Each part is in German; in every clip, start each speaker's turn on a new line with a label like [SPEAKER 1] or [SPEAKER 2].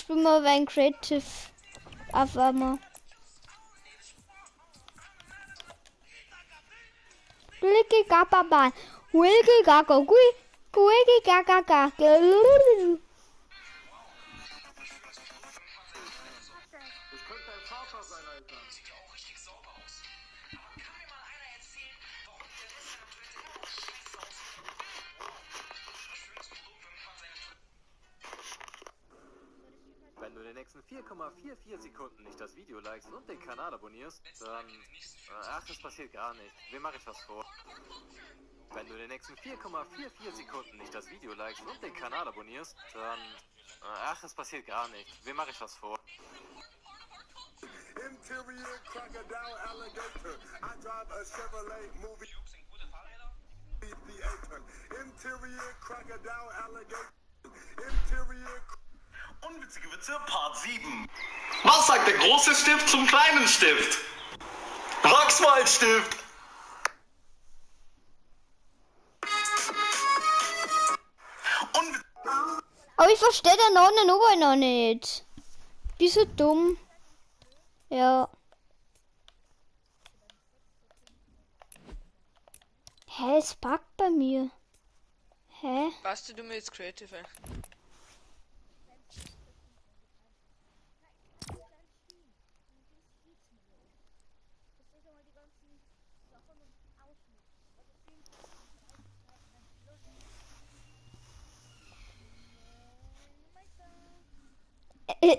[SPEAKER 1] spielen wir ein Creative auf einmal. Wiki gaga gaga, wiki gaga wiki gaga gaga.
[SPEAKER 2] Wenn du in den nächsten 4,44 Sekunden nicht das Video likest und den Kanal abonnierst, dann... Ach, es passiert gar nicht. Wem mache ich was vor? Wenn du in den nächsten 4,44 Sekunden nicht das Video likest und den Kanal abonnierst, dann... Ach, es passiert gar nicht. Wem mache ich was vor?
[SPEAKER 3] Interior crocodile alligator. I drive a Chevrolet movie theater. Interior crocodile alligator. Interior.
[SPEAKER 4] Unwitzige Witze, Part 7. Was sagt der große Stift zum kleinen Stift? Wachsmalstift.
[SPEAKER 1] Aber ich verstehe den anderen Ober noch nicht. Die so dumm. Ja. Hä, es packt bei mir. Hä?
[SPEAKER 5] Weißt du mir jetzt Creative ein?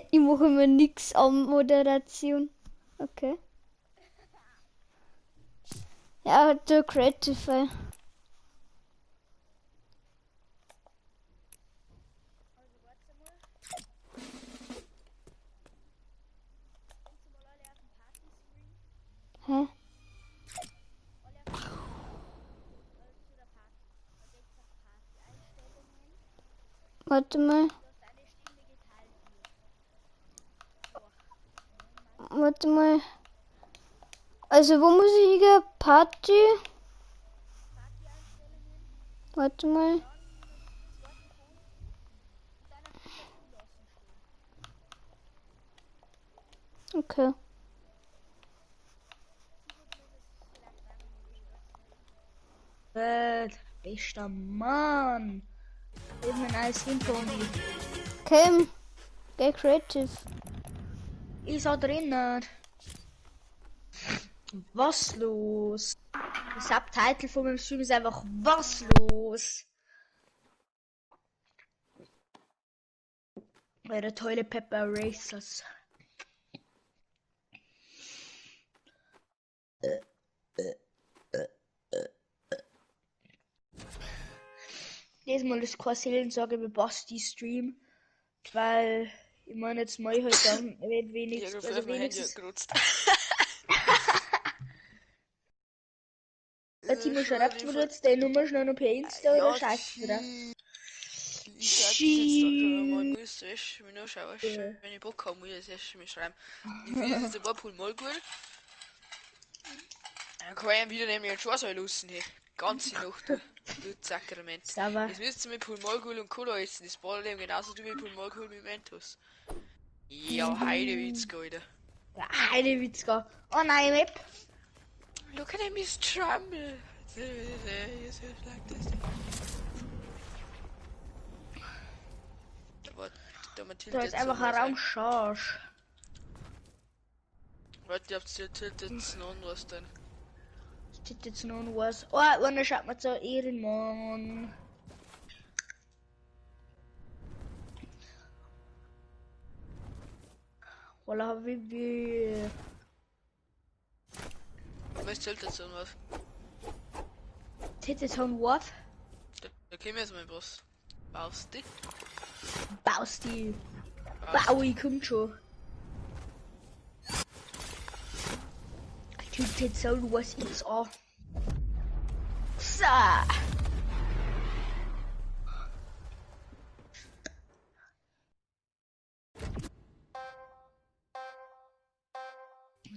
[SPEAKER 1] Ich mache immer nix an Moderation. Okay. Ja, der Creative. Hä? Warte mal. Warte mal. Also wo muss ich hier? Party? Warte mal. Okay.
[SPEAKER 6] Bester Mann. Eben ein neues Hintergrund.
[SPEAKER 1] Kim, geh creative.
[SPEAKER 6] Ist auch drinnen. Was los? Das Subtitle von meinem Stream ist einfach was los? Eure tolle Pepper Racers. Diesmal ist keine Seelenssorge bei Basti Stream, weil ich meine jetzt mal halt dann wenigstens.
[SPEAKER 5] Ja, also wenigstens.
[SPEAKER 6] Timo, schreibt mir jetzt deine Nummer schnell noch per Insta oder scheißt du da?
[SPEAKER 5] Ich sag jetzt mal, muss ich mir nur schauen, wenn ich Bock habe, muss ich das erst mal schreiben. Ich finde jetzt ein paar Pol mal gut. Dann kann ich ihn wieder nämlich einen Schwarz lassen, hey. Ganze Nacht, du Sakrament. Jetzt müsst ihr mit Pulmolgul und Cola essen, das Ballem genauso wie mit Pulmolgul mit Mentos. Ja, Heidewitzka, Alter.
[SPEAKER 6] Ja, Heidewitzka. Oh nein, Map.
[SPEAKER 5] Look at him, he's tremble. Like this.
[SPEAKER 6] Da ist einfach ein Raumscharge.
[SPEAKER 5] Warte, ihr habt tiltet noch was denn?
[SPEAKER 6] Steht jetzt noch was. Oh, wann schaut man so Ehrenmann. Voila, Habibi.
[SPEAKER 5] Was tiltet so was?
[SPEAKER 6] Tiltet so was?
[SPEAKER 5] Da käme jetzt mein Boss. Bausti?
[SPEAKER 6] Bausti. Baui kommt schon. Tilted so was ist auch. So.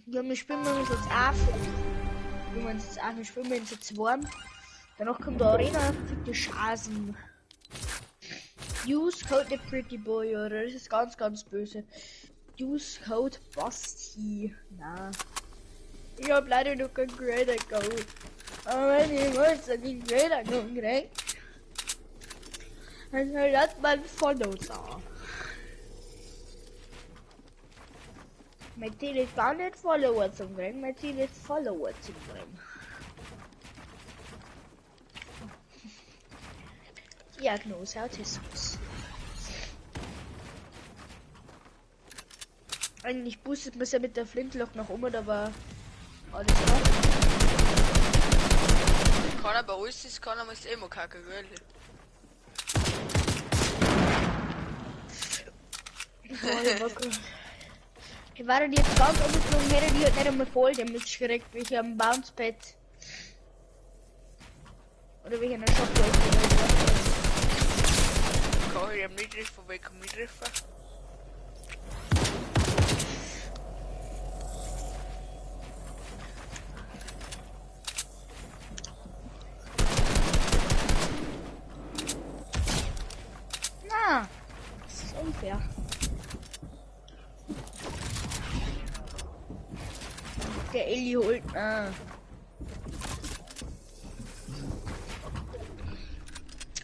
[SPEAKER 6] Ja, wir spielen uns jetzt auf. Wir spielen uns jetzt warm. Danach kommt der Arena für die Chancen. Use Code the Pretty Boy, oder? Das ist ganz, ganz böse. Use Code Basti. Na. Ich hab leider noch kein Greater Code. Aber wenn ihr wollt, dann den Greater Code kriegt, dann lasst mal ein Follow da. Mein Ziel ist gar nicht Follower zu kriegen, mein Ziel ist Follower zu kriegen. Diagnose Autismus. Eigentlich boostet man ja mit der Flintlock nach oben, aber alles klar.
[SPEAKER 5] Kann er bei uns ist, kann er muss immer kacken, gell?
[SPEAKER 6] Ich war jetzt ganz umgeflogen, hätte die halt nicht einmal voll damit gekriegt, wie ich am Bouncepad. Oder wie ich in der Shop
[SPEAKER 5] Kann ich am nicht treffen, weil ich kann nicht treffen.
[SPEAKER 6] Na, das ist unfair. Der Elli holt.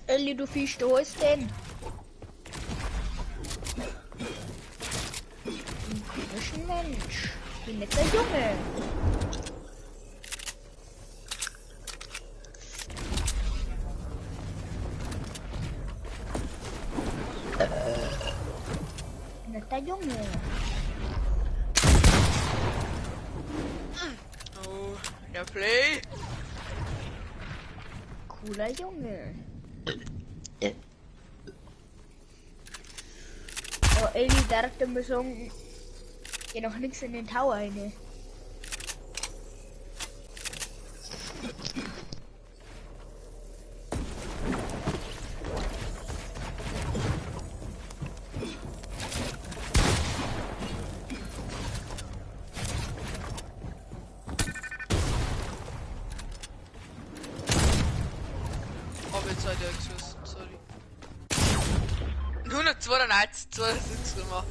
[SPEAKER 6] Elli, du Fisch, du holst den. Du bist ein Mensch. Ich bin nicht der Junge. Nicht der Junge.
[SPEAKER 5] Oh, der Play.
[SPEAKER 6] Cooler Junge. Oh, Elli dachte mir schon, geh noch nichts in den Tower rein.
[SPEAKER 5] Hab jetzt heute geschossen, sorry. 192, 2 gemacht.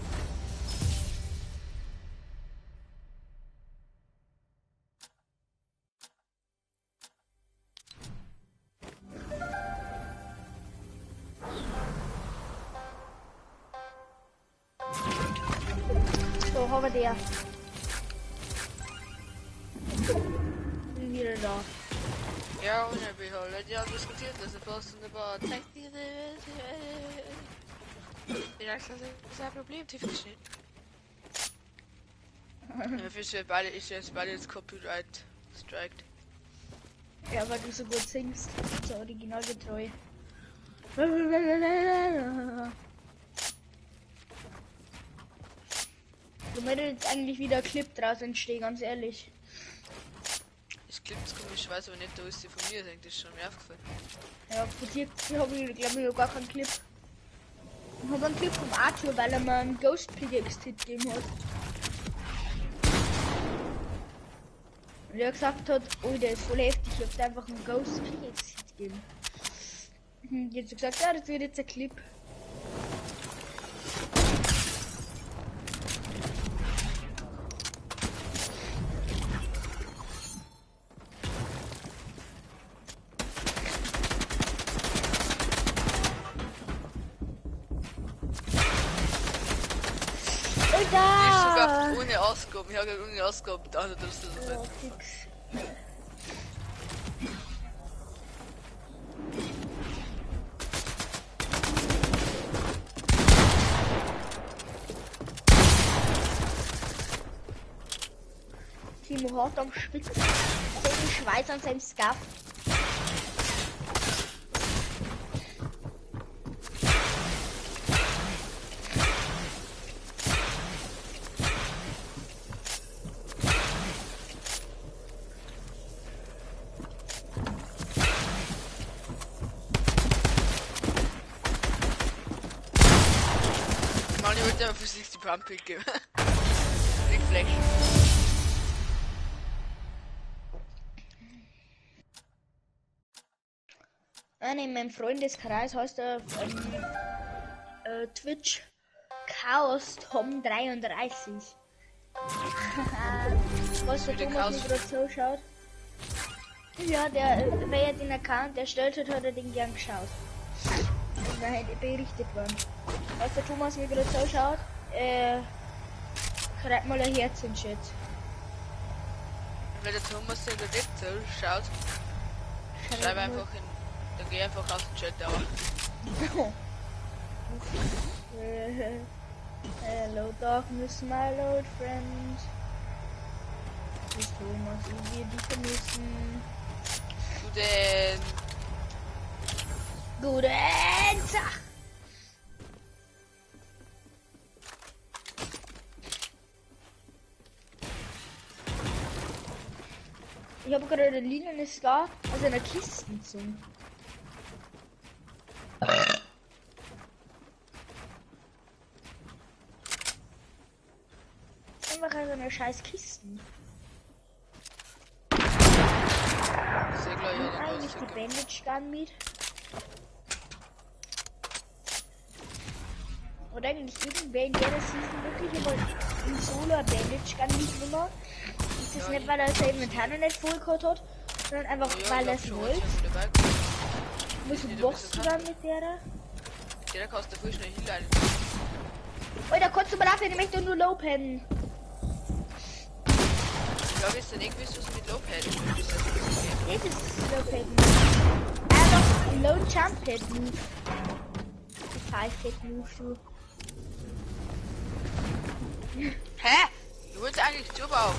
[SPEAKER 6] So, haben wir der. Bin wieder da.
[SPEAKER 5] Ja, und wir haben ja diskutiert, dass er bloß über Technik. Ja, das ist ein Problem, tief geschnitten. Ja, ich jetzt beide jetzt Copyright striked.
[SPEAKER 6] Ja, weil du so gut singst. So originalgetreu. Du möchtest jetzt eigentlich wieder Clip draus entstehen, ganz ehrlich.
[SPEAKER 5] Das Clips komisch, weiß aber nicht, da ist die von mir, denkt, das ist schon mir aufgefallen.
[SPEAKER 6] Ja, von dir habe ich, glaube ich, noch gar keinen Clip. Ich habe einen Clip vom Arthur, weil er mir einen Ghost Pickaxe-Hit gegeben hat. Und er gesagt hat, oh, der ist voll heftig, ich hab dir einfach einen Ghost Pickaxe-Hit gegeben. Jetzt hat er gesagt, ja, das wird jetzt ein Clip.
[SPEAKER 5] Ich sogar ohne Ausgaben, ich habe ohne Ausgaben, also das ist so
[SPEAKER 6] Ja,
[SPEAKER 5] fett.
[SPEAKER 6] fix. Timo hart am Schwitzen. So viel Schweiß an seinem Scarf.
[SPEAKER 5] Mann, ich wollte einfach für 60 Pump geben. Big Flash.
[SPEAKER 6] In meinem Freundeskreis heißt er Twitch Chaos Tom 33. Was der Thomas mir gerade zuschaut. Ja, wer den Account erstellt hat, hat er den gern geschaut. Und dann hätte berichtet worden. Was der Thomas mir gerade zuschaut, schreibt mal ein Herz in den Chat.
[SPEAKER 5] Wenn der Thomas dir gerade nicht zuschaut, schreib einfach in. Dann geh einfach aus dem Chat, aber.
[SPEAKER 6] Hello darkness, my old friend. Ich Thomas, ich will dich vermissen. Guten Tag! Ich habe gerade eine lilane Scar aus einer Kiste gezogen. Einfach so eine scheiß Kisten.
[SPEAKER 5] Sehr klar, ja,
[SPEAKER 6] Eigentlich die Bandage Gun mit. Oder eigentlich irgendwer in jeder Season wirklich immer im Solo eine Bandage Gun mitgenommen. Ist das nicht, weil er sein Inventar noch nicht voll gehabt hat, sondern einfach weil er es wollte. Was machst du dann mit der?
[SPEAKER 5] Der kannst du voll schnell hinleiten.
[SPEAKER 6] Alter, kannst du mal aufhören, ich möchte nur Low pennen.
[SPEAKER 5] Ich glaube, ist dann irgendwie so mit Low Pad.
[SPEAKER 6] Das ist Low Padden. Einfach Low Jump Pad Move. Die 5 Pad Move, du.
[SPEAKER 5] Hä? Du willst eigentlich Turbo auf.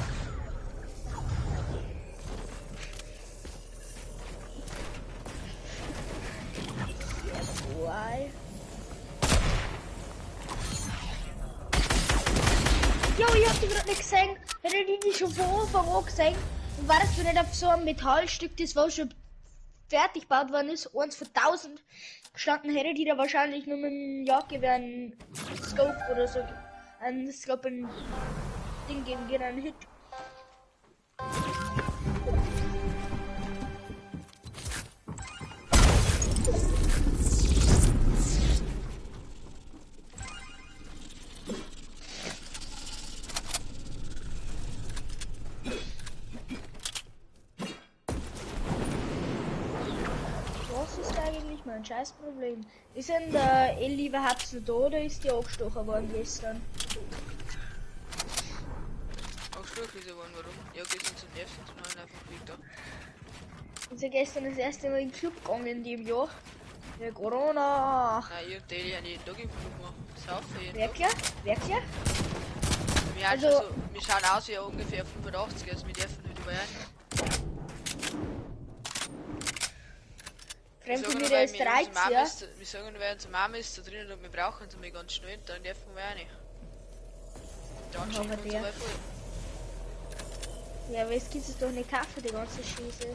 [SPEAKER 6] Why? Jo, ich hab die gerade nicht gesehen. Hätte die nicht schon von Anfang an gesehen? Und war das du nicht auf so einem Metallstück, das war schon fertig gebaut worden ist, eins von 1000 gestanden, hätte die da wahrscheinlich nur mit dem Jagdgewehr einen Scope oder so, ein Scope, ein Ding geben, einen Hit. Mein scheiß Problem. Ist denn der Ellie überhaupt noch da oder ist die angestochen worden gestern?
[SPEAKER 5] Angestochen ist er worden, warum? Ja, gestern zum ersten, zum neuen einfach weg da.
[SPEAKER 6] Ist ja gestern das erste Mal in den Club gegangen in dem Jahr. Ja, Corona!
[SPEAKER 5] Nein, ich und Daily haben jeden Tag im Club gemacht. Saufen jeden Tag.
[SPEAKER 6] Wirklich? Wirklich?
[SPEAKER 5] Wir,
[SPEAKER 6] Also,
[SPEAKER 5] so, wir schauen aus wie ungefähr 85, also wir dürfen nicht überall.
[SPEAKER 6] Fremdvermieter ist 13, ja?
[SPEAKER 5] Wir sagen, wer unsere Mama ist da drin und wir brauchen sie mal ganz schnell, dann dürfen wir auch nicht. Dann schicken wir uns aber voll.
[SPEAKER 6] Ja, aber jetzt gibt es doch nicht kaufen, die ganze Scheiße.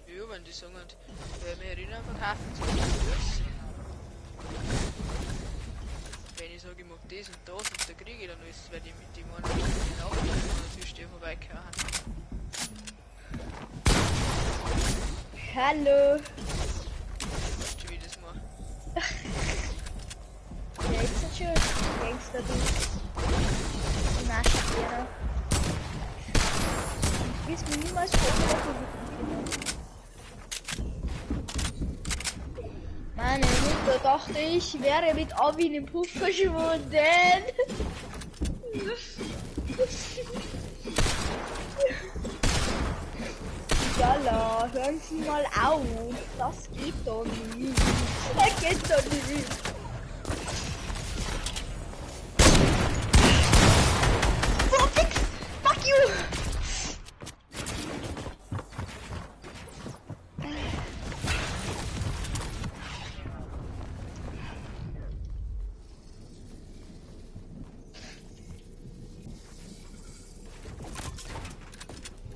[SPEAKER 5] Ja, wenn die sagen, weil wir erinnern verkaufen, so ist das. Wenn ich sage, ich mag das und das und da kriege ich dann alles, weil ich mit dem einen nachdenken und natürlich stehen vorbeikommen.
[SPEAKER 6] Hallo!
[SPEAKER 5] Wie das mal.
[SPEAKER 6] Ja, ist das schön. Gangster, du. Die Naschtiere. Ich weiß mir niemals vorstellen, meine Mutter dachte, ich wäre mit Abi in den Puff verschwunden. Jalla, hören Sie mal auf. Das geht doch nicht. Das geht doch nicht. Oh, fix! Fuck you!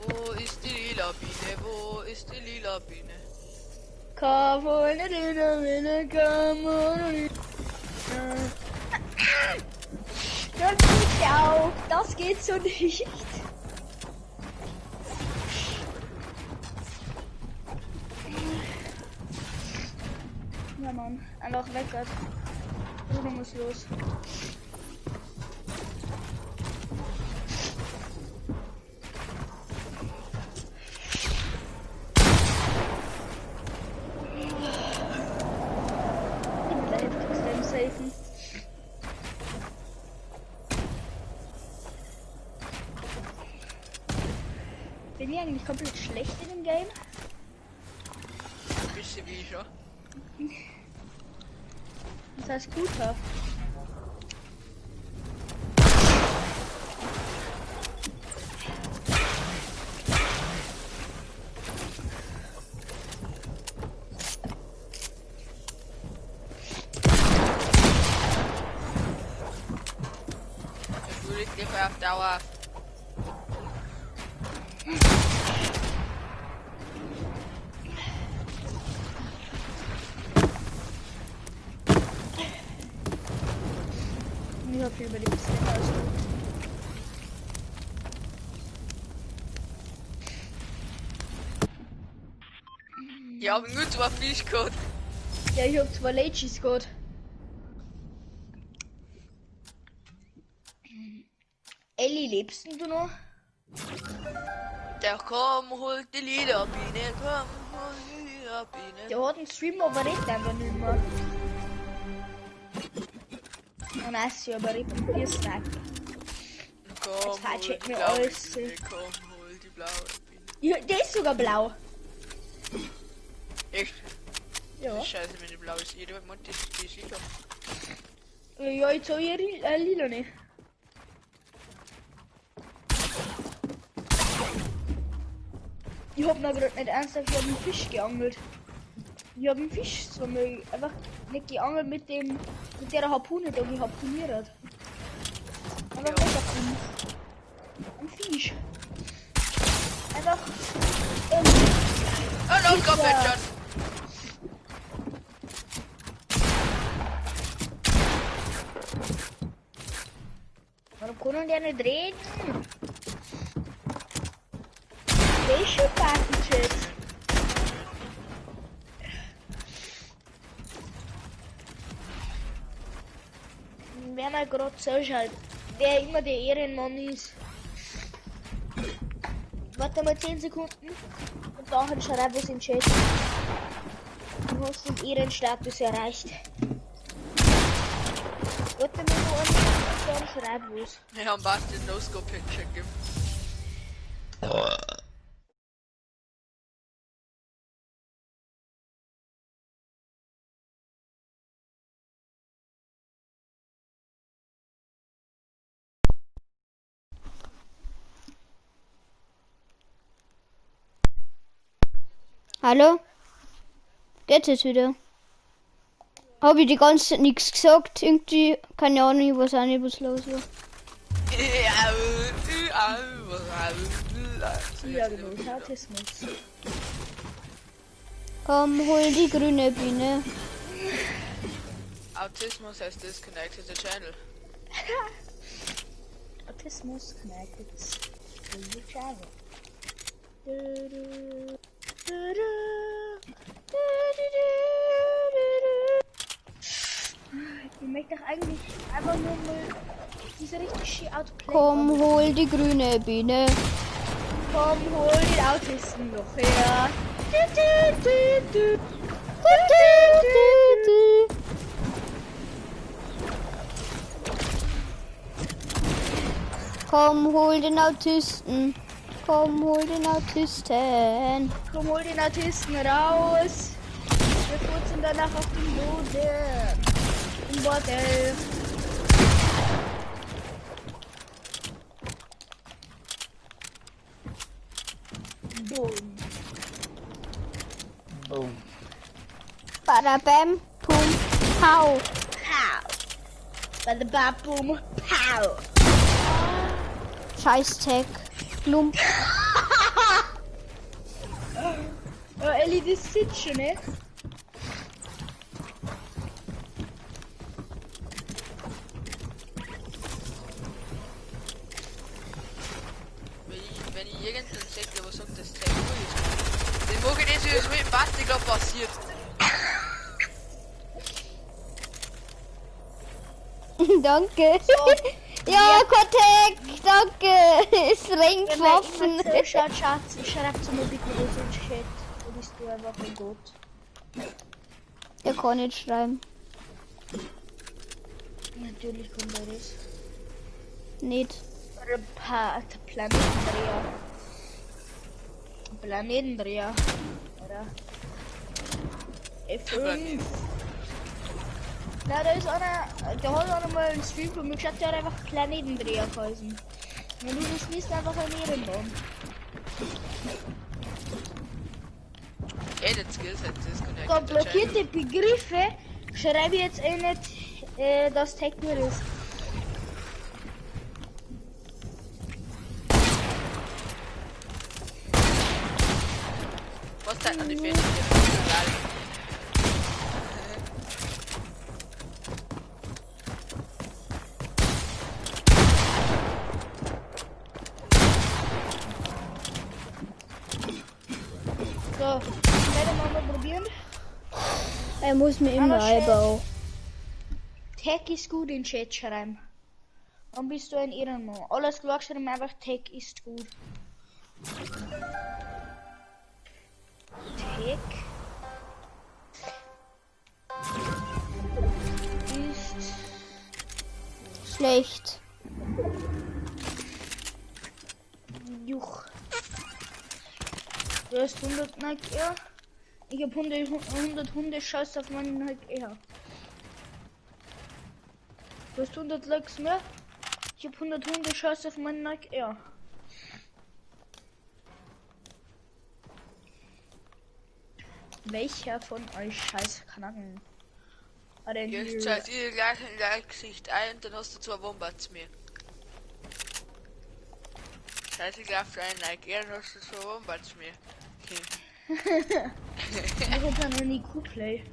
[SPEAKER 5] Wo ist die lila Biene? Wo ist die lila Biene?
[SPEAKER 6] Komm, hört mich auf, das geht so nicht. Ja Mann, einfach weg. Bruder muss los. Extrem safen. Bin ich eigentlich komplett schlecht in dem Game?
[SPEAKER 5] Ein bisschen wie ich, ja.
[SPEAKER 6] Das heißt guter.
[SPEAKER 5] Ich würde lieber auf Dauer.
[SPEAKER 6] Ich hab viel über die Pistole aus.
[SPEAKER 5] Ja, aber nur zwei Fisch gehabt.
[SPEAKER 6] Ja, ich hab 2 Legis gehabt. Ellie, lebst du noch?
[SPEAKER 5] Der komm, holt die Liederbiene, komm, holt die Liederbiene.
[SPEAKER 6] Der hat einen Stream, aber redet einfach nicht mehr. Oh nein, sie aber redet mir Snack.
[SPEAKER 5] Komm,
[SPEAKER 6] Jetzt falsch
[SPEAKER 5] hol
[SPEAKER 6] hätten
[SPEAKER 5] die
[SPEAKER 6] wir
[SPEAKER 5] blaue
[SPEAKER 6] alles.
[SPEAKER 5] Biene, komm, hol die blaue Biene.
[SPEAKER 6] Ja, der ist sogar blau.
[SPEAKER 5] Echt?
[SPEAKER 6] Ja.
[SPEAKER 5] Scheiße, wenn die blau ist. Jeder mag die sicher.
[SPEAKER 6] Ja, jetzt habe ich lila nicht. Ich hab noch gerade nicht ernsthaft, ich hab einen Fisch geangelt. Ich hab einen Fisch so einfach nicht geangelt mit der Harpune, da geharpuniert. Einfach
[SPEAKER 5] Ja.
[SPEAKER 6] weggekommen. Ein Fisch. Einfach.
[SPEAKER 5] Oh, no, komm,
[SPEAKER 6] Ja.
[SPEAKER 5] schon.
[SPEAKER 6] Warum können die nicht reden? Welche Party-Chat? Wer mal gerade zuschaut, wer immer der Ehrenmann ist. Warte mal 10 Sekunden und dann schreib es in den Chat. Du hast den Ehrenstatus erreicht. Warte mal nur und dann schreib was.
[SPEAKER 5] Wir haben bald den No-Scope-Picture gegeben.
[SPEAKER 1] Hallo? Geht jetzt wieder? Habe ich die ganze Zeit nichts gesagt? Irgendwie, keine Ahnung, ich weiß auch nicht, was los war.
[SPEAKER 6] Ja, genau, Autismus.
[SPEAKER 1] Komm, hol die grüne Biene.
[SPEAKER 5] Autismus has disconnected the channel.
[SPEAKER 6] Autismus connected to the channel. Ich möchte doch eigentlich einfach nur mal diese richtig schön outplay.
[SPEAKER 1] Komm, hol die grüne Biene.
[SPEAKER 6] Komm, hol den Autisten noch her.
[SPEAKER 1] Komm, hol den Autisten. Komm, hol den Autisten.
[SPEAKER 6] Komm, hol den Autisten raus. Wir furzen danach auf den Boden. Im Bordell. Boom.
[SPEAKER 7] Boom.
[SPEAKER 1] Bada bam, pum, pow.
[SPEAKER 6] Pow. Bada ba boom. Pow.
[SPEAKER 1] Scheiß Tag. Klump.
[SPEAKER 6] Oh, Ellie, das sitzt schon, ne?
[SPEAKER 5] Wenn ich irgendeinen Sekt, der was sagt, das Tag cool ist, dann mag ich das, wie es mit dem Bastigler passiert.
[SPEAKER 1] Danke. Ja, Kotek, danke. Es regnet
[SPEAKER 6] Wenn
[SPEAKER 1] Waffen.
[SPEAKER 6] man immer zuschaut, Schatz, schreibt zu mir bitte das in den Chat. Dann bist du einfach ein Gott.
[SPEAKER 1] Er kann nicht schreiben.
[SPEAKER 6] Natürlich kommt er das.
[SPEAKER 1] Nicht.
[SPEAKER 6] Planetendreher. Planetendreher. Oder? F5. Na, da ist einer, der hat einer mal einen Stream von mir geschaut, der hat einfach Planetendreher geheißen. Wenn du das liest, einfach ein Ehrenbaum.
[SPEAKER 5] Das Skillset ist connected.
[SPEAKER 6] Da blockierte Begriffe schreibe ich jetzt nicht, dass Tech nur ist.
[SPEAKER 5] Was zeigt noch die Fähigkeit?
[SPEAKER 6] So, werden wir mal probieren.
[SPEAKER 1] Er muss mir immer
[SPEAKER 6] Aber schön.
[SPEAKER 1] einbauen.
[SPEAKER 6] Tech ist gut in Chat schreiben. Dann bist du ein Ehrenmann. Alles klar schreiben, einfach Tech ist gut. Tech ist
[SPEAKER 1] Schlecht.
[SPEAKER 6] Juch. Du hast 100 Nike, ja. Ich hab 100 Hunde, scheiß auf meinen Nike, ja. Du hast 100 Likes mehr. Ich hab 100 Hunde, scheiß auf meinen Nike, ja. Welcher von euch scheiß Knacken?
[SPEAKER 5] Jetzt zahlt ihr gleich in dein Gesicht ein und dann hast du 2 Wombats mehr. Scheiße, gleich für einen Like, dann hast du 2 Wombats mehr. Okay.
[SPEAKER 6] Ich hab dann einen IQ-Play.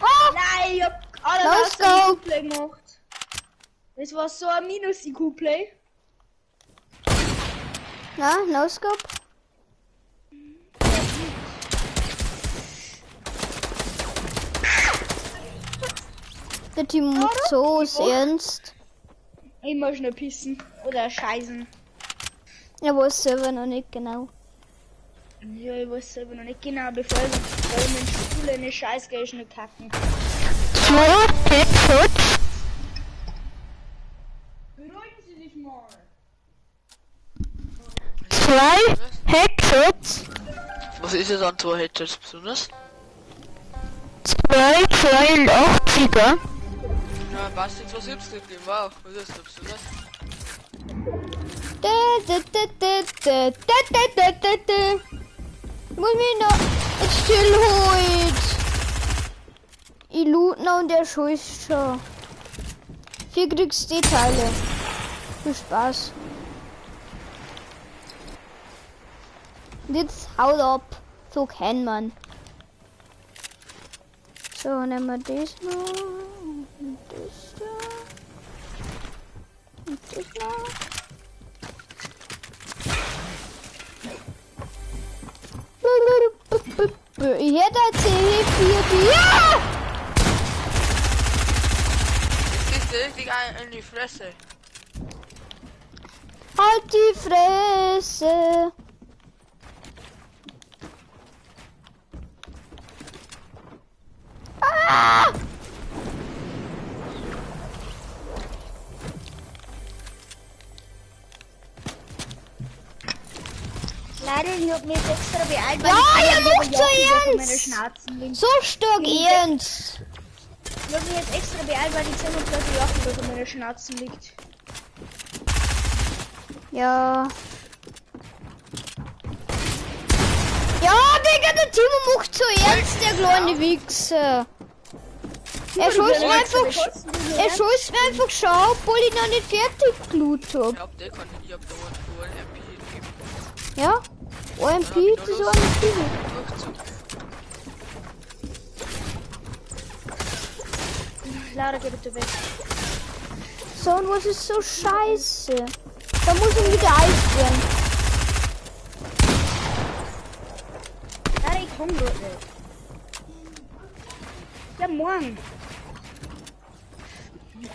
[SPEAKER 1] Oh!
[SPEAKER 6] Nein, ich hab alles
[SPEAKER 1] Los,
[SPEAKER 6] aus dem
[SPEAKER 1] go!
[SPEAKER 6] IQ-Play gemacht. Das war so ein Minus-IQ-Play.
[SPEAKER 1] Na, no scope? Der Team macht so ernst.
[SPEAKER 6] Ich muss nur pissen. Oder scheißen.
[SPEAKER 1] Er weiß selber noch nicht genau.
[SPEAKER 6] Ja, ich weiß selber noch nicht genau, bevor ich in der Schule eine Scheiß gehe, ich nicht kacken. Beruhigen Sie sich mal.
[SPEAKER 1] 2 Headshots.
[SPEAKER 5] Was ist es an 2 Headshots besonders?
[SPEAKER 1] 2 82er.
[SPEAKER 5] Ja, passt jetzt was selbst gegeben. Wow, was ist das besonders?
[SPEAKER 1] Ich muss mich noch jetzt still holen. Ich loot noch und der schießt schon. 4 kriegst die Teile. Viel Spaß. Und jetzt haut ab. So kann man. So, nehmen wir das noch. Und das da. Und das noch. Ich hätte C4. Ja!
[SPEAKER 5] Jetzt kriegst du richtig einen in die Fresse.
[SPEAKER 1] Halt die Fresse. Ah!
[SPEAKER 6] Leider, ich hab mich jetzt extra beeilt,
[SPEAKER 1] Ja, ihr macht so
[SPEAKER 6] meine
[SPEAKER 1] ernst.
[SPEAKER 6] Schnatzen links.
[SPEAKER 1] So stark ernst.
[SPEAKER 6] Ich hab mich jetzt extra beeilt, weil ich gesehen hab, dass die Jochen über meine Schnatzen liegt.
[SPEAKER 1] Ja. Ja, Digga, der Timo macht so ernst, der kleine Wichser. Er schießt mir einfach, schon, obwohl ich noch nicht fertig gelootet hab.
[SPEAKER 5] Ich hab da einen MP gegeben.
[SPEAKER 1] Ja? OMP, das ist so eine Spiegel.
[SPEAKER 5] Durchzug.
[SPEAKER 6] Lara, geh bitte weg.
[SPEAKER 1] So, und was ist so scheiße? Da muss ich wieder Eis werden.
[SPEAKER 6] Lara, ich komm dort nicht. Ja, morgen.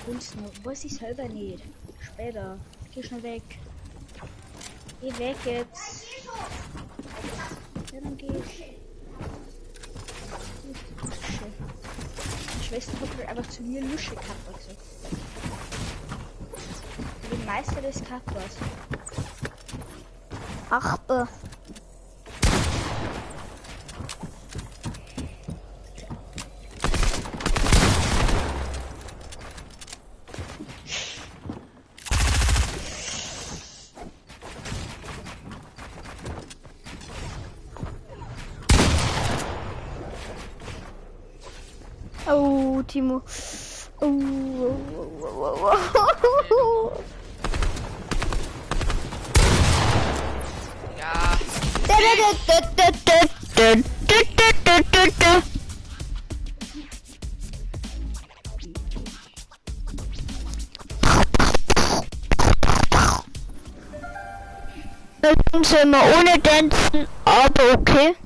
[SPEAKER 6] Kunst noch. Weiß ich selber nicht. Später. Geh schnell weg. Geh weg jetzt. Ja, dann geh ich. Die Schwester hat halt einfach zu mir Lusche Kappa gesagt. Den Meister des Kappas.
[SPEAKER 1] Achbe. Oh, Timo. Oh.
[SPEAKER 5] Ja.
[SPEAKER 1] Dann sind wir ohne Tanzen, aber okay.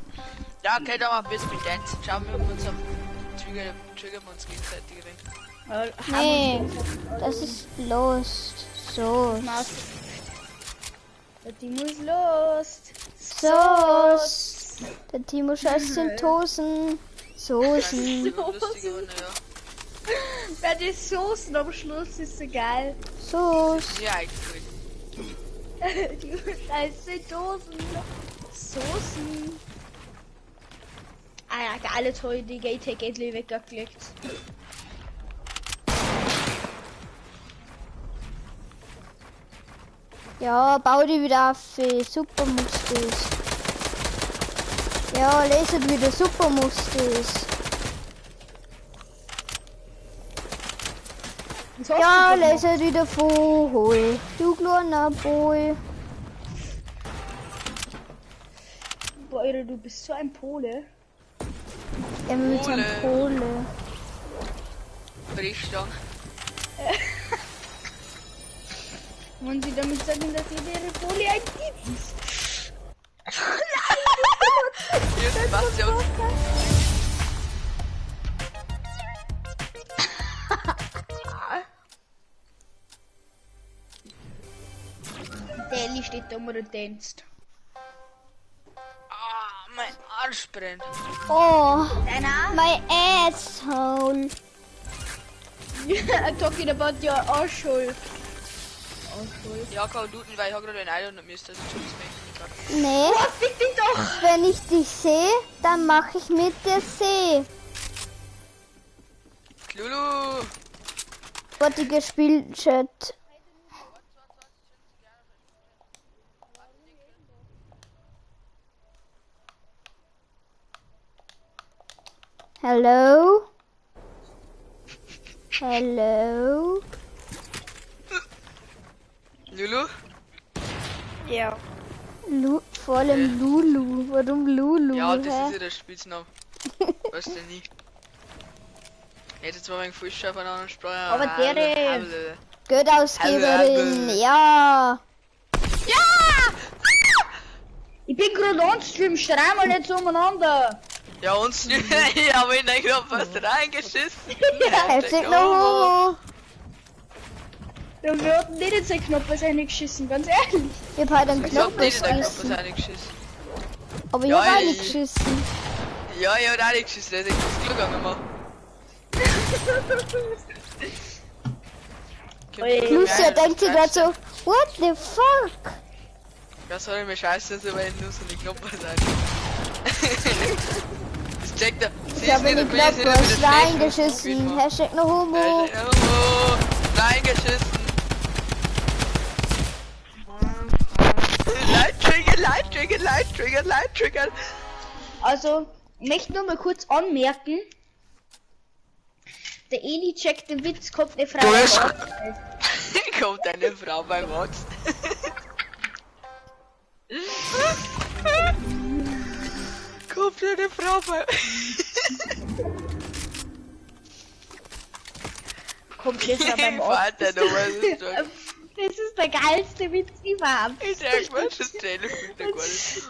[SPEAKER 5] Ja, okay, dann mal ein bisschen mit Dancen. Schauen wir uns am triggern wir uns gegenseitig rein.
[SPEAKER 1] Nee, das ist Lost. So.
[SPEAKER 6] Der Timo ist lost.
[SPEAKER 1] Soße. Der Timo scheißt in Tosen. Soßen.
[SPEAKER 5] Lustige Runde, ja.
[SPEAKER 6] Wer die Soßen am Schluss ist so geil.
[SPEAKER 1] Soße.
[SPEAKER 5] Ja, eigentlich gut.
[SPEAKER 6] Die scheiße Dosen. Soßen. Ah ja, geile toll, die Gately weggeklickt.
[SPEAKER 1] Ja, bau die wieder auf. Super Mustis. Ja, leset wieder Super Mustis. Ja, leset wieder vor. Du kleiner Boy.
[SPEAKER 6] Boah, Alter, du bist so ein Pole.
[SPEAKER 1] Ja, mit so einem Pole.
[SPEAKER 5] Brechstange.
[SPEAKER 6] Wollen Sie damit sagen, dass ihr ihre Pole ein Dieb ist?
[SPEAKER 5] Hier, Sebastian.
[SPEAKER 6] Der Ellie steht da und tanzt.
[SPEAKER 5] Ah, mein Arsch brennt.
[SPEAKER 1] Oh,
[SPEAKER 6] Deiner?
[SPEAKER 1] my asshole.
[SPEAKER 6] I'm talking about your asshole.
[SPEAKER 5] Ja, kann looten, weil ich habe gerade einen Ei und mir ist das schon das Mädchen.
[SPEAKER 1] Nee,
[SPEAKER 6] Oh, fick dich doch!
[SPEAKER 1] wenn ich dich sehe, dann mache ich mit dir See.
[SPEAKER 5] Lulu!
[SPEAKER 1] Warte, gespielt, Chat. Hello? Hello?
[SPEAKER 5] Lulu?
[SPEAKER 6] Ja.
[SPEAKER 1] Vor allem Lulu. Warum Lulu?
[SPEAKER 5] Ja, das
[SPEAKER 1] hä?
[SPEAKER 5] ist ja der Spitzname. Weißt du nie. Hätte zwar meinen Fuß auf einer anderen Sprache.
[SPEAKER 6] Aber der
[SPEAKER 1] Geldausgeberin, ja.
[SPEAKER 6] Ich bin gerade on Stream, schrei mal nicht so umeinander.
[SPEAKER 5] Ja, uns. Ich habe in den Knopf was reingeschissen.
[SPEAKER 1] Heftig noch Homo.
[SPEAKER 6] Ja, wir hatten nicht in seinen Knopf was eingeschissen, ganz ehrlich.
[SPEAKER 1] Ich hab halt einen
[SPEAKER 5] Ich hab
[SPEAKER 1] Knopf
[SPEAKER 5] nicht in den Knopf was
[SPEAKER 1] geschissen.
[SPEAKER 5] reingeschissen.
[SPEAKER 1] Aber ich
[SPEAKER 5] Ja,
[SPEAKER 1] hab auch
[SPEAKER 5] ich-
[SPEAKER 1] nicht geschissen.
[SPEAKER 5] Ja, ich hab auch nicht geschissen, das ist echt das Glück gegangen.
[SPEAKER 1] Lucia denkt sich gerade so, what the fuck?
[SPEAKER 5] Ja, soll ich mir scheiße, so wenn du so die Knopf sein. Das checkt er.
[SPEAKER 1] Ich hab in den Knopf was reingeschissen. Hashtag noch Homo.
[SPEAKER 5] Reingeschissen. Light Trigger.
[SPEAKER 6] Also, ich möchte nur mal kurz anmerken. Der Eli checkt den Witz, kommt eine Frau.
[SPEAKER 5] Kommt eine Frau beim Watz. Kommt eine Frau beim...
[SPEAKER 6] Kommt eine Frau beim Arzt.
[SPEAKER 5] Warte, noch was ist das?
[SPEAKER 6] Das ist der geilste Witz überhaupt.
[SPEAKER 5] Ich sag mal, das Telefon da gar nicht.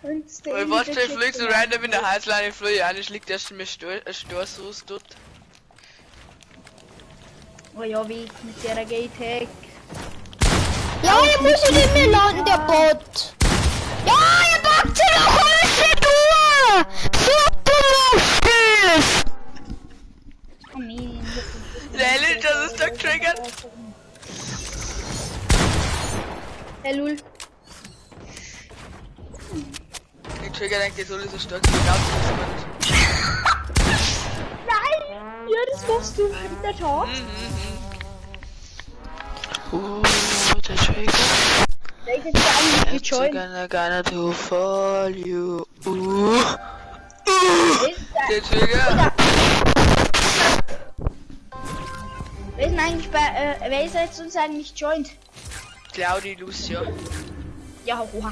[SPEAKER 6] Und der
[SPEAKER 5] Weil
[SPEAKER 6] Eli,
[SPEAKER 5] was
[SPEAKER 6] der
[SPEAKER 5] der
[SPEAKER 6] checkt
[SPEAKER 5] fliegt so
[SPEAKER 6] den
[SPEAKER 5] random in der Heißleine, flüge an, ich liegt erst mit Stoßsoße dort.
[SPEAKER 6] Oh ja, wie mit der Gate-Hack.
[SPEAKER 1] Ja, ich muss in mir landen, der Bot. Ja, ihr packt sie noch alles durch. Super lustig.
[SPEAKER 5] Lely, das ist doch triggert.
[SPEAKER 6] Hey, Lul.
[SPEAKER 5] Ich trigger eigentlich so so stark. Ich glaub, das ist
[SPEAKER 6] Nein! Ja, das machst du in der Tat.
[SPEAKER 5] der Trigger.
[SPEAKER 6] Welches ist eigentlich
[SPEAKER 5] It's
[SPEAKER 6] gejoint?
[SPEAKER 5] gonna to fall you.
[SPEAKER 6] Wer
[SPEAKER 5] Der Trigger.
[SPEAKER 6] ist eigentlich bei, wer ist jetzt uns eigentlich joint?
[SPEAKER 5] Claudi Lucia.
[SPEAKER 6] Ja, wow.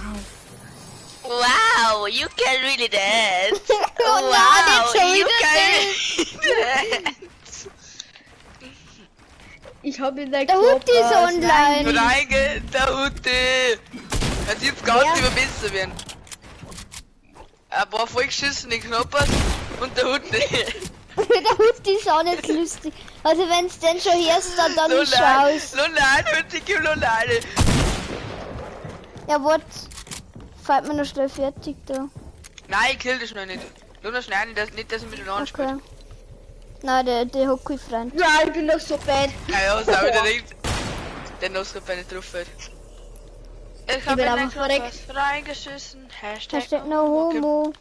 [SPEAKER 5] Wow, you can really dance.
[SPEAKER 1] Oh nein, nicht schon wieder
[SPEAKER 5] dance.
[SPEAKER 6] Ich hab in der
[SPEAKER 1] Der Hut ist online.
[SPEAKER 5] Reige, der Hutte. Hat jetzt ganz überbissen werden. Ein paar vollgeschissene Knoppers und der Hutte.
[SPEAKER 1] Der Hut ist auch nicht lustig. Also wenn es denn schon hörst, dann nicht schaust.
[SPEAKER 5] Lolade, Hutte, gib Lolade.
[SPEAKER 1] Ja, warte. Fällt mir noch schnell fertig da.
[SPEAKER 5] Nein, ich kill dich noch nicht. Nur noch schnell, nicht, dass ich mit dem anderen spiele.
[SPEAKER 1] Okay. Nein, der Hockey-Freund.
[SPEAKER 6] Ja, ich bin doch so bad.
[SPEAKER 5] Ja, ist auch wieder nicht. Der Nussgruppe nicht drauf wird. Ich hab
[SPEAKER 6] bin
[SPEAKER 5] in
[SPEAKER 6] einfach
[SPEAKER 5] den
[SPEAKER 6] verreckt.
[SPEAKER 5] Knoppers reingeschissen.
[SPEAKER 1] Da steht noch Homo.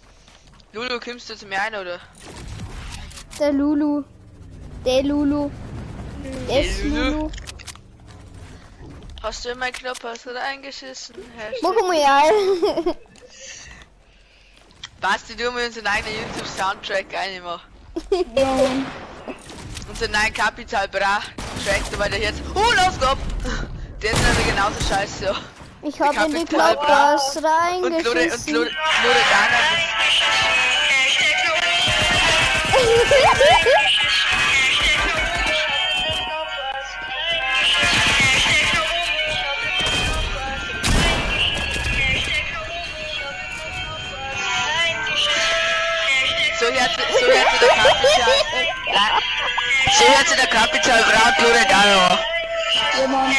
[SPEAKER 5] Lulu, kommst du zu mir ein, oder?
[SPEAKER 1] Der Lulu. Der Lulu. Der ist Lulu.
[SPEAKER 5] Hast du in meinen Knoppers reingeschissen?
[SPEAKER 1] Mach mal ja.
[SPEAKER 5] Basti, du mir unseren eigenen YouTube-Soundtrack einmachen. Unseren neuen Capital Bra Track, weil der jetzt. Los, Gott! Der ist nämlich genauso scheiße, ja.
[SPEAKER 1] Ich hab in die
[SPEAKER 5] Capital
[SPEAKER 1] Knoppers
[SPEAKER 5] Und
[SPEAKER 1] reingeschissen.
[SPEAKER 5] Loredana. So hört sich der Capital Bra und Loredana.
[SPEAKER 6] Ja, Mann.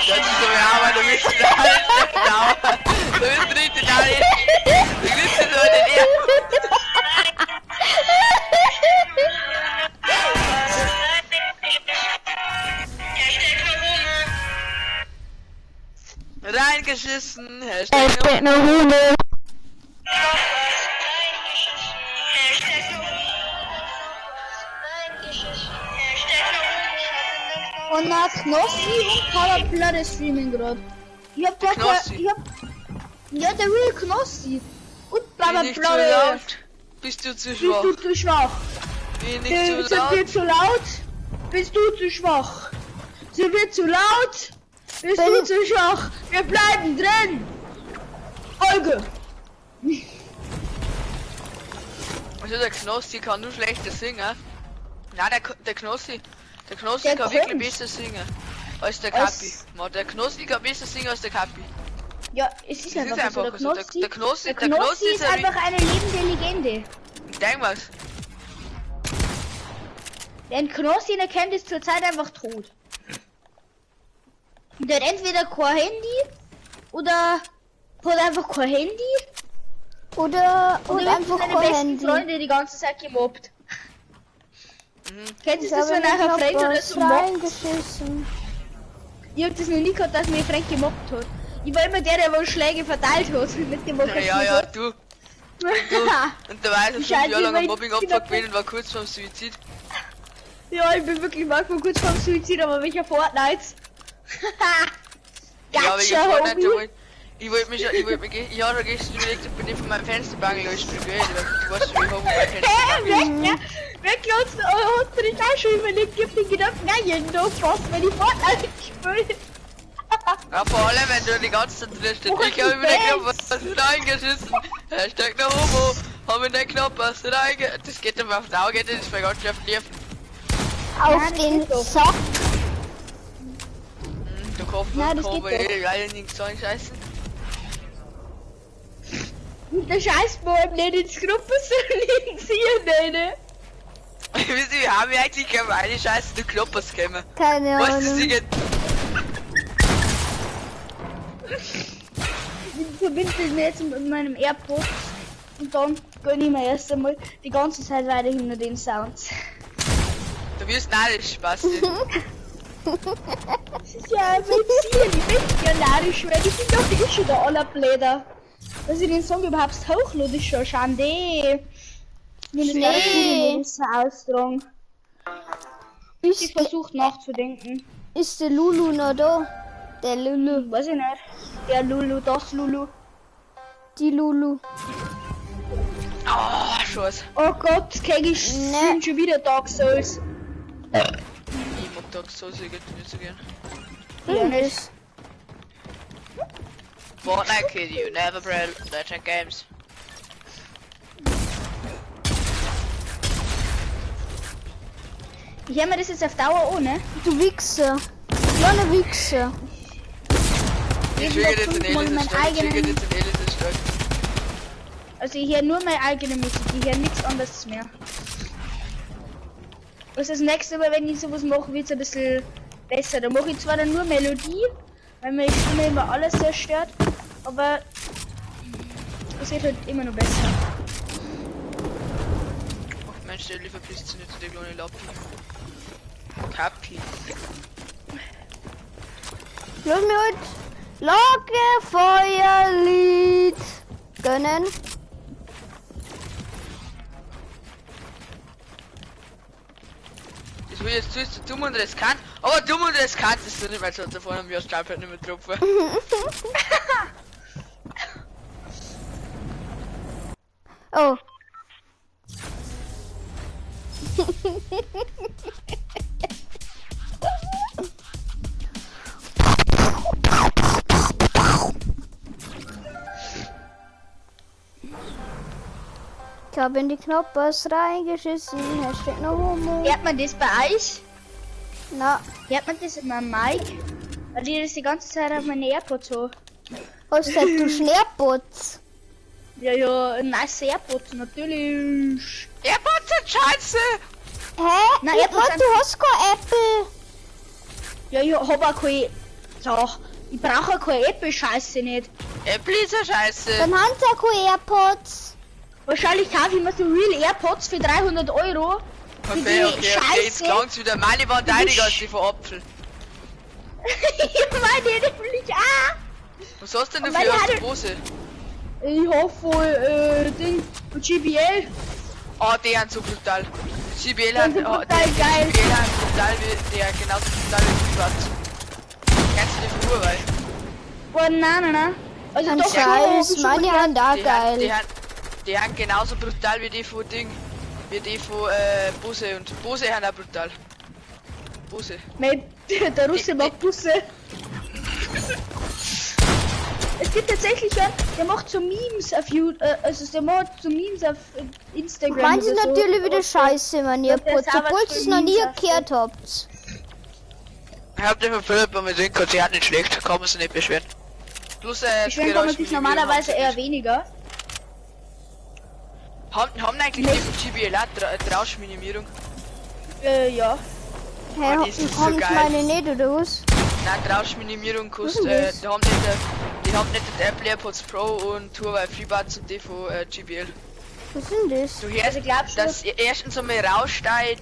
[SPEAKER 5] Das ist so, ja, aber du bist da halt nicht dauern. Du bist richtig da nicht. Du bist so in der Reingeschissen, Hashtag
[SPEAKER 1] noch Hune.
[SPEAKER 6] Und nach Knossi und Paraplatte streamen gerade. Ich hab gar
[SPEAKER 5] Knossi?
[SPEAKER 6] Ja, der will Knossi. Und
[SPEAKER 5] Bin nicht zu
[SPEAKER 6] Paraplatte.
[SPEAKER 5] laut. Bist du zu
[SPEAKER 6] Bist
[SPEAKER 5] schwach?
[SPEAKER 6] du zu schwach?
[SPEAKER 5] Bin nicht zu
[SPEAKER 6] Sind wir
[SPEAKER 5] laut?
[SPEAKER 6] zu laut? Bist du zu schwach? Sind wir zu laut? Bist du zu schwach? Wir bleiben drin! Olge!
[SPEAKER 5] Also der Knossi kann nur schlechter singen. Nein, der Knossi. Der Knossi
[SPEAKER 6] Der
[SPEAKER 5] kann wirklich
[SPEAKER 6] kommt.
[SPEAKER 5] besser singen. Als der
[SPEAKER 6] Als-
[SPEAKER 5] Kapi. Man, der Knossi kann besser singen als der Kapi.
[SPEAKER 6] Ja, es ist
[SPEAKER 5] Das
[SPEAKER 6] einfach,
[SPEAKER 5] ist einfach
[SPEAKER 6] so.
[SPEAKER 5] so. Der Knossi
[SPEAKER 6] ist
[SPEAKER 5] ein
[SPEAKER 6] einfach eine lebende Legende.
[SPEAKER 5] Denk was.
[SPEAKER 6] Denn Knossi in der Camp ist zurzeit einfach tot. Der hat entweder kein Handy oder hat einfach kein Handy
[SPEAKER 1] Oder
[SPEAKER 6] oder wird
[SPEAKER 1] einfach
[SPEAKER 6] seine
[SPEAKER 1] kein
[SPEAKER 6] besten
[SPEAKER 1] Handy.
[SPEAKER 6] Freunde die ganze Zeit gemobbt. Kennst
[SPEAKER 1] Ich
[SPEAKER 6] du das,
[SPEAKER 1] habe
[SPEAKER 6] wenn
[SPEAKER 1] in die
[SPEAKER 6] einer Freund oder
[SPEAKER 1] Knoppers
[SPEAKER 6] so mobbt?
[SPEAKER 1] reingeschissen.
[SPEAKER 6] Ich hab das noch nie gehabt, dass mir ein Freund gemobbt hat. Ich war immer der wohl Schläge verteilt hat. Nicht gemobbt
[SPEAKER 5] Ja, du. Und der weiß,
[SPEAKER 6] Ich
[SPEAKER 5] 5
[SPEAKER 6] halte
[SPEAKER 5] Jahre lang ein
[SPEAKER 6] mein
[SPEAKER 5] Mobbing-Opfer
[SPEAKER 6] Kinder-
[SPEAKER 5] gewesen und war kurz vorm Suizid.
[SPEAKER 6] Ja, ich bin wirklich manchmal kurz vorm Suizid, aber welcher Fortnite?
[SPEAKER 5] Ja, aber ich
[SPEAKER 6] Gatscha,
[SPEAKER 5] war nicht
[SPEAKER 6] Homie.
[SPEAKER 5] ich wollte mich, ich habe schon gestern überlegt, ob ich nicht von meinem Fensterbangel löschen will, weil du weißt schon, wie hoch mein Fensterbangel ist.
[SPEAKER 6] Weglassen, hast du dich auch schon überlegt? Ich hab den gedacht, nein, noch fast, wenn ich Fortnite spiele.
[SPEAKER 5] Ja, vor allem, wenn du die ganze Zeit drin stehst.
[SPEAKER 6] Oh,
[SPEAKER 5] Ich habe mir den
[SPEAKER 6] Fans.
[SPEAKER 5] Knoppers reingeschissen. Hashtag nach Homo. Hab mir den Knoppers reingeschissen. Das geht aber auf den Auge, das ist voll ganz schön lieb.
[SPEAKER 1] Auf
[SPEAKER 6] das
[SPEAKER 1] den
[SPEAKER 6] geht doch.
[SPEAKER 1] Sack.
[SPEAKER 5] Du kaufst
[SPEAKER 6] Nein, das
[SPEAKER 5] was,
[SPEAKER 6] geht
[SPEAKER 5] weil ich leider nichts so scheiße.
[SPEAKER 6] Der Scheißbaum nicht ins Gruppensignalisieren, ne?
[SPEAKER 5] Wieso haben wir eigentlich keine Scheiße die Kloppers gekommen?
[SPEAKER 1] Keine
[SPEAKER 5] Was ist
[SPEAKER 1] Ahnung.
[SPEAKER 5] die
[SPEAKER 6] Ich verbinde mir jetzt mit meinem AirPod und dann gönne ich mir erst einmal die ganze Zeit weiterhin nur den Sound.
[SPEAKER 5] Du wirst narrisch, Basti.
[SPEAKER 6] Das ist ja einfach ich bin ja narrisch, weil ich bin doch eh schon der Allerbläder. Dass ich den Song überhaupt hochlade, ist schon Schande.
[SPEAKER 1] Schnee.
[SPEAKER 6] Das austragen. Ich versuche nachzudenken.
[SPEAKER 1] Ist der Lulu noch da? Der Lulu.
[SPEAKER 6] Weiß ich nicht. Der Lulu, das Lulu.
[SPEAKER 1] Die Lulu.
[SPEAKER 5] Oh, Scheiße.
[SPEAKER 6] Oh Gott, Kegi sind schon wieder Dark Souls.
[SPEAKER 5] Ich mag Dark Souls nicht so gern.
[SPEAKER 6] Ja, nicht.
[SPEAKER 5] Fortnite kid, you never play Legend Games.
[SPEAKER 6] Ich höre mir das jetzt auf Dauer an, ne?
[SPEAKER 1] Du Wichser. Kleine Wichser.
[SPEAKER 5] Ich
[SPEAKER 6] will
[SPEAKER 5] schwöre jetzt in
[SPEAKER 6] fünfmal
[SPEAKER 5] Elis
[SPEAKER 6] meinen
[SPEAKER 5] stark. Ich schwöre
[SPEAKER 6] eigenen-
[SPEAKER 5] jetzt in Elis stark.
[SPEAKER 6] Also ich höre nur meine eigene Musik, ich höre nichts anderes mehr. Was das nächste Mal, wenn ich sowas mache, wird es ein bisschen besser. Da mache ich zwar dann nur Melodie, weil meine Stimme immer alles zerstört, aber es wird halt immer noch besser.
[SPEAKER 5] Ach Mensch, der verpisst sich nicht zu der kleinen Lappi. Kapi.
[SPEAKER 1] Lass mir heute Lagerfeuerlied gönnen.
[SPEAKER 5] Das will jetzt zuerst dumm und riskant, aber dumm und riskant ist so nicht mehr so, da vorne haben wir das Stahlpad nicht mehr drauf.
[SPEAKER 1] Oh. Ich habe in die Knoppers reingeschissen. Hashtag no homo.
[SPEAKER 6] Hört man das bei euch?
[SPEAKER 1] Na,
[SPEAKER 6] Hört man das in meinem Mic? Weil ich das die ganze Zeit auf meine AirPods habe.
[SPEAKER 1] was sagt du Schnerputz?
[SPEAKER 6] Ja, ja, ein nice AirPods, natürlich.
[SPEAKER 5] AirPods sind scheiße!
[SPEAKER 1] Hä?
[SPEAKER 6] Na,
[SPEAKER 1] Ich
[SPEAKER 6] Apple
[SPEAKER 1] mach,
[SPEAKER 6] sind-
[SPEAKER 1] du hast kein Apple.
[SPEAKER 6] Ja, ich hab auch kein... Ja, ich brauche auch keine Apple-Scheiße nicht.
[SPEAKER 5] Apple ist ja scheiße.
[SPEAKER 1] Dann haben sie auch keine AirPods.
[SPEAKER 6] Wahrscheinlich kaufe ich mir so Real AirPods für 300 Euro. Für die
[SPEAKER 5] Okay, jetzt
[SPEAKER 6] Scheiße.
[SPEAKER 5] langt's wieder. Meine waren deiniger als die von Apfel.
[SPEAKER 6] Ich meine nämlich auch.
[SPEAKER 5] Was hast denn du
[SPEAKER 6] Meine
[SPEAKER 5] für aus der
[SPEAKER 6] hatte-
[SPEAKER 5] Pose?
[SPEAKER 6] Ich hoffe, Ding, von GBL.
[SPEAKER 5] Oh, die sind so brutal. CBL
[SPEAKER 6] Die
[SPEAKER 5] hat,
[SPEAKER 6] sind
[SPEAKER 5] oh,
[SPEAKER 6] brutal
[SPEAKER 5] der
[SPEAKER 6] geil.
[SPEAKER 5] CBL hat brutal wie, der genauso brutal wie die Schwarz. Kennst du die von Huawei?
[SPEAKER 6] Oh, nein. Also
[SPEAKER 1] Ein
[SPEAKER 6] doch schon,
[SPEAKER 1] Scheiß,
[SPEAKER 6] schon
[SPEAKER 1] meine
[SPEAKER 6] mal-
[SPEAKER 1] haben da
[SPEAKER 5] Die
[SPEAKER 1] geil.
[SPEAKER 5] haben genauso brutal wie die von Ding. Wie die von Bose und Bose haben auch brutal. Bose.
[SPEAKER 6] Nein, der Russe mag Busse. Es gibt tatsächlich einen, der macht so Memes auf YouTube, also der macht so Memes auf Instagram.
[SPEAKER 1] Meinen sie
[SPEAKER 6] oder so.
[SPEAKER 1] natürlich wieder scheiße, mein
[SPEAKER 6] Ja, der
[SPEAKER 1] AirPods,
[SPEAKER 6] Server
[SPEAKER 1] obwohl
[SPEAKER 6] ist
[SPEAKER 1] ihr es
[SPEAKER 6] für
[SPEAKER 1] noch nie
[SPEAKER 6] Memes
[SPEAKER 1] gehört habt.
[SPEAKER 5] Ich hab den von Philipp bei mir den Konzert nicht schlecht, kann man sich nicht beschweren. Plus
[SPEAKER 6] Beschweren kann man sich normalerweise eher weniger.
[SPEAKER 5] Haben eigentlich die von GBL auch Rauschminimierung?
[SPEAKER 6] Ja.
[SPEAKER 1] Hä,
[SPEAKER 5] Oh, die ist so
[SPEAKER 1] haben
[SPEAKER 5] geil.
[SPEAKER 1] meine nicht, oder was?
[SPEAKER 5] Nein, Rauschminimierung kostet,
[SPEAKER 1] Was ist
[SPEAKER 5] die haben nicht die Apple AirPods Pro und Huawei FreeBuds und die von GBL.
[SPEAKER 1] Was ist denn das?
[SPEAKER 5] Du hörst,
[SPEAKER 6] Also glaubst du,
[SPEAKER 5] dass erstens einmal Rausch dein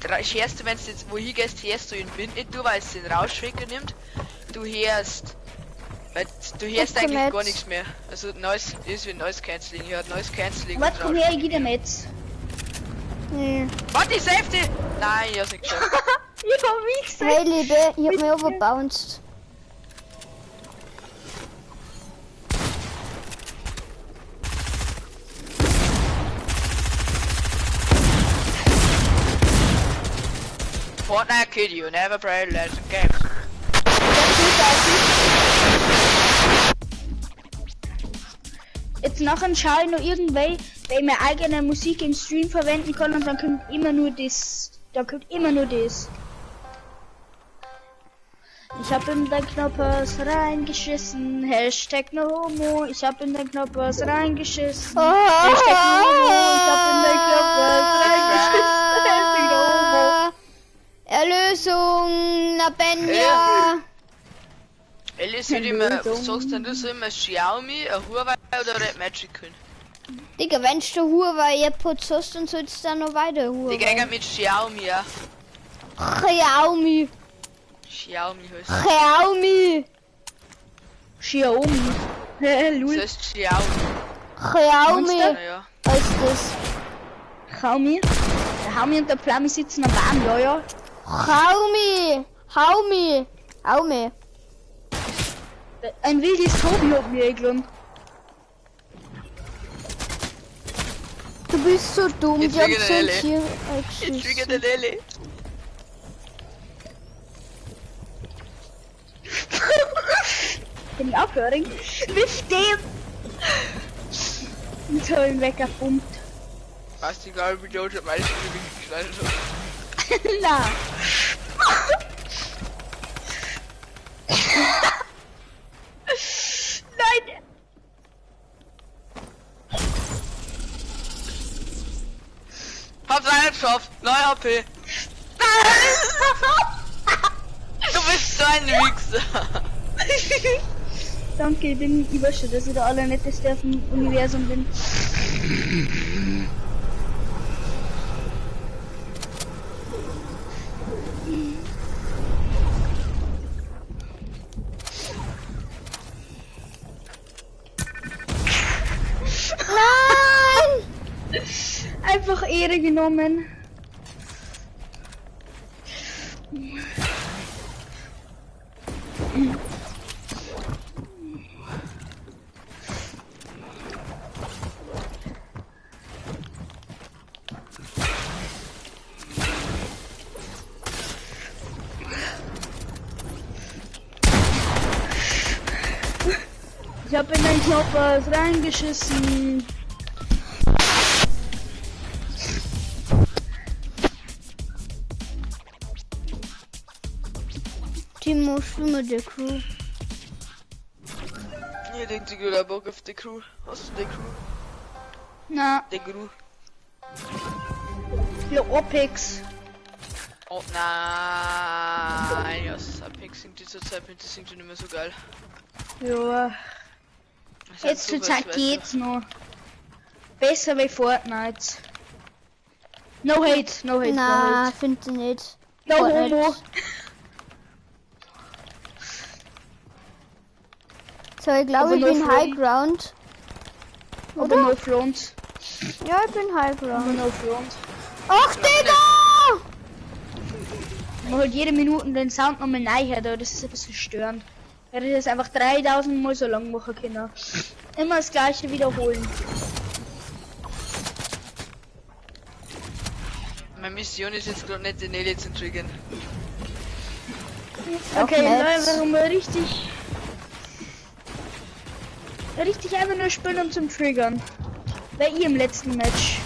[SPEAKER 5] hörst du, wenn du jetzt wohin gehst, hörst du den Wind nicht, weil es den Rausch wegnimmt. Du hörst
[SPEAKER 1] Okay,
[SPEAKER 5] eigentlich gar
[SPEAKER 1] Metz.
[SPEAKER 5] nichts mehr. Also Noise ist wie Noise Cancelling, ich hört Noise Cancelling.
[SPEAKER 6] warte, komm her, ich geh dir mit.
[SPEAKER 1] Nee.
[SPEAKER 5] Warte, Safety! Nein, ich hab's nicht geschafft.
[SPEAKER 6] Ich hab wie gesagt.
[SPEAKER 1] Hey, Liebe, ich hab mich overbounced.
[SPEAKER 5] Fortnite kid, you never play Legend Games.
[SPEAKER 6] Jetzt nachher schaue ich noch irgendwelche, der meine eigene Musik im Stream verwenden kann und dann kommt immer nur das. Da kommt immer nur das. Ich hab in den Knoppers reingeschissen. Hashtag no homo. Ich hab in den Knoppers reingeschissen. Hashtag no homo. Ich hab in den Knoppers reingeschissen. Hashtag no homo.
[SPEAKER 1] Erlösung, Nabenja.
[SPEAKER 5] Alice, was sagst denn du so immer? Xiaomi, ein Huawei oder Red Magic Queen?
[SPEAKER 1] Digga, wenn du Huawei AirPods hast, dann sollst du dann noch weiter Huawei.
[SPEAKER 5] Die gehen mit Xiaomi, ja.
[SPEAKER 1] Xiaomi.
[SPEAKER 5] Xiaomi heißt
[SPEAKER 1] Xiaomi.
[SPEAKER 6] Xiaomi.
[SPEAKER 5] das.
[SPEAKER 6] Lul.
[SPEAKER 5] Das heißt Xiaomi.
[SPEAKER 1] Xiaomi
[SPEAKER 5] Naja.
[SPEAKER 1] heißt das.
[SPEAKER 6] Xiaomi. Der Xiaomi und der Plami sitzen am Baum, ja.
[SPEAKER 1] Xiaomi. Xiaomi. Xiaomi.
[SPEAKER 6] Ein wildes Tobi hat mir eingeladen.
[SPEAKER 1] Du bist so dumm,
[SPEAKER 5] Jetzt
[SPEAKER 1] die haben
[SPEAKER 5] fliegt
[SPEAKER 1] so
[SPEAKER 5] der
[SPEAKER 1] hier
[SPEAKER 5] Jetzt fliegt
[SPEAKER 1] eingeschissen.
[SPEAKER 5] der Lele.
[SPEAKER 6] Bin ich aufhören? Mit dem! Und so ihn weggepumpt.
[SPEAKER 5] Weißt du, egal wie die Leute meine Stimme geschneidet haben.
[SPEAKER 6] Na. Nein!
[SPEAKER 5] Hab's einen geschafft. 9 HP. Du bist so ein Wichser.
[SPEAKER 6] Danke, ich bin überrascht, dass ich der allernetteste auf dem Universum bin.
[SPEAKER 1] Nein!
[SPEAKER 6] Einfach Ehre genommen. Ich hab in den Knoppers reingeschissen.
[SPEAKER 1] Timo, schwimme der Crew.
[SPEAKER 5] Ich denke, ich will Bock auf die Crew. Hast du die Crew?
[SPEAKER 6] Na,
[SPEAKER 5] Die Crew.
[SPEAKER 6] für Opex.
[SPEAKER 5] Oh nein, ja, Apex singt die zur Zeit, das singt schon nicht mehr so geil.
[SPEAKER 6] Ja,
[SPEAKER 5] Das
[SPEAKER 6] jetzt
[SPEAKER 5] sind
[SPEAKER 6] zur
[SPEAKER 5] sowas,
[SPEAKER 6] Zeit
[SPEAKER 5] weißt
[SPEAKER 6] geht's noch. Besser wie Fortnite. No hate, no hate,
[SPEAKER 1] Na,
[SPEAKER 6] no hate.
[SPEAKER 1] find ich nicht.
[SPEAKER 6] No
[SPEAKER 1] Fortnite.
[SPEAKER 6] homo.
[SPEAKER 1] So, ich glaube,
[SPEAKER 6] Aber
[SPEAKER 1] ich
[SPEAKER 6] no
[SPEAKER 1] bin
[SPEAKER 6] front.
[SPEAKER 1] High Ground.
[SPEAKER 6] Oder no front.
[SPEAKER 1] Ja, ich bin High
[SPEAKER 6] Aber
[SPEAKER 1] Ground.
[SPEAKER 6] no front.
[SPEAKER 1] Ach, Digga!
[SPEAKER 6] Man hat jede Minute den Sound nochmal neu hört, aber das ist ein bisschen störend. Hätte ich das einfach 3000 Mal so lang machen können. Immer das gleiche wiederholen.
[SPEAKER 5] du? Meine Mission ist jetzt gerade nicht, den Nelly zu triggern.
[SPEAKER 6] Okay,
[SPEAKER 1] nett.
[SPEAKER 6] einfach mal richtig einfach nur spielen und zum Triggern. Bei ihr im letzten Match.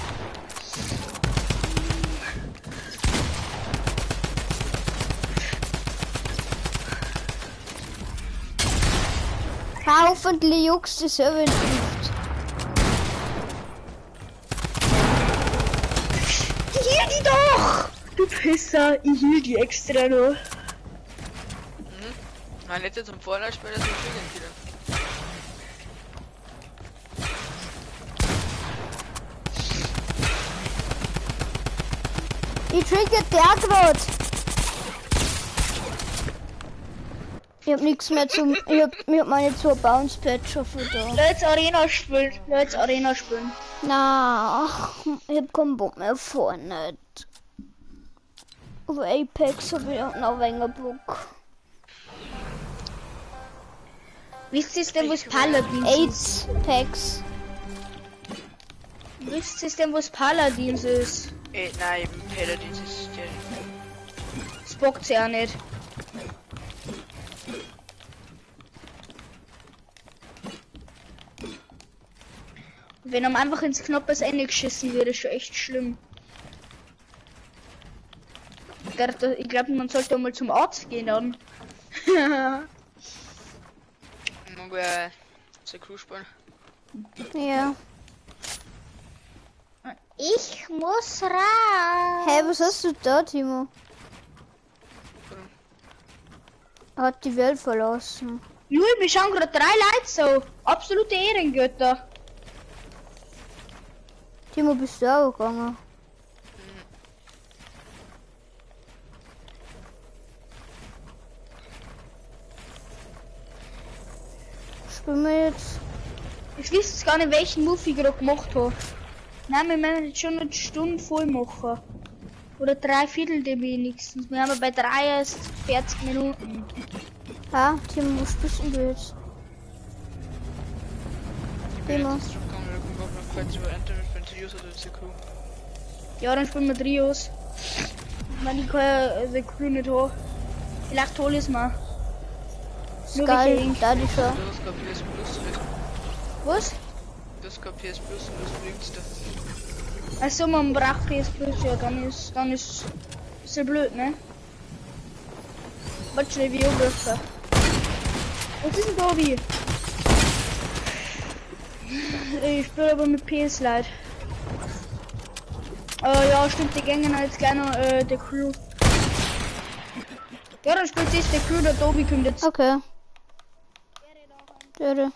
[SPEAKER 1] Hoffentlich juckst die Server nicht.
[SPEAKER 6] Hier die doch! Du Pisser, ich hielt die extra noch.
[SPEAKER 5] Nein, nicht jetzt zum Vorlaufspiel, das ist triggern wieder.
[SPEAKER 1] Ich triggert der grad. Ich hab nichts mehr zum. Ich hab meine 2 Bounce Pads schon für da.
[SPEAKER 6] Let's Arena spielen. Let's Arena spielen.
[SPEAKER 1] Na, ach, ich hab keinen Bock mehr vorne. Aber Apex hab ich auch noch weniger Bock.
[SPEAKER 6] Wisst ihr denn, was Paladins ist?
[SPEAKER 1] Apex.
[SPEAKER 6] Wisst ihr denn, was Paladins ist?
[SPEAKER 5] Nein, eben Paladins ist der.
[SPEAKER 6] Das bockt sie auch nicht. Wenn am einfach ins Knoppers Ende geschissen wird, ist schon echt schlimm. Ich glaube, man sollte mal zum Arzt gehen dann.
[SPEAKER 5] Mag wir zur Crew spielen?
[SPEAKER 1] Ja.
[SPEAKER 6] Ich muss raus.
[SPEAKER 1] Hey, was hast du da, Timo? Er hat die Welt verlassen.
[SPEAKER 6] Jui, wir schauen gerade 3 Leute so. Absolute Ehrengötter.
[SPEAKER 1] Timo, bist du auch gegangen? Spielen wir jetzt?
[SPEAKER 6] Ich weiß jetzt gar nicht, welchen Move ich gerade gemacht habe. Nein, wir müssen jetzt schon eine Stunde voll machen. Oder 3/4 wenigstens. Wir haben bei 3 erst 40 Minuten.
[SPEAKER 1] Ah, Timo, wo spielst du jetzt? Timo.
[SPEAKER 6] Ja, dann spielen wir Trios. Wenn ich keine Crew nicht habe. Vielleicht hole ich es mal. Nur
[SPEAKER 1] Geil,
[SPEAKER 6] welche
[SPEAKER 1] da die schon.
[SPEAKER 5] Du hast kein PS Plus.
[SPEAKER 6] Was?
[SPEAKER 5] Du hast kein PS Plus und das bringst du.
[SPEAKER 6] Also man braucht PS Plus, ja, dann ist ja blöd, ne? Warte schnell, wie umrufen. Was ist denn da wie? Ich spiele aber mit PS Lite. Ja, stimmt, die gängen als kleiner der Crew. Ja, dann spielt jetzt der Crew, der Tobi kommt jetzt.
[SPEAKER 1] Okay. Töte.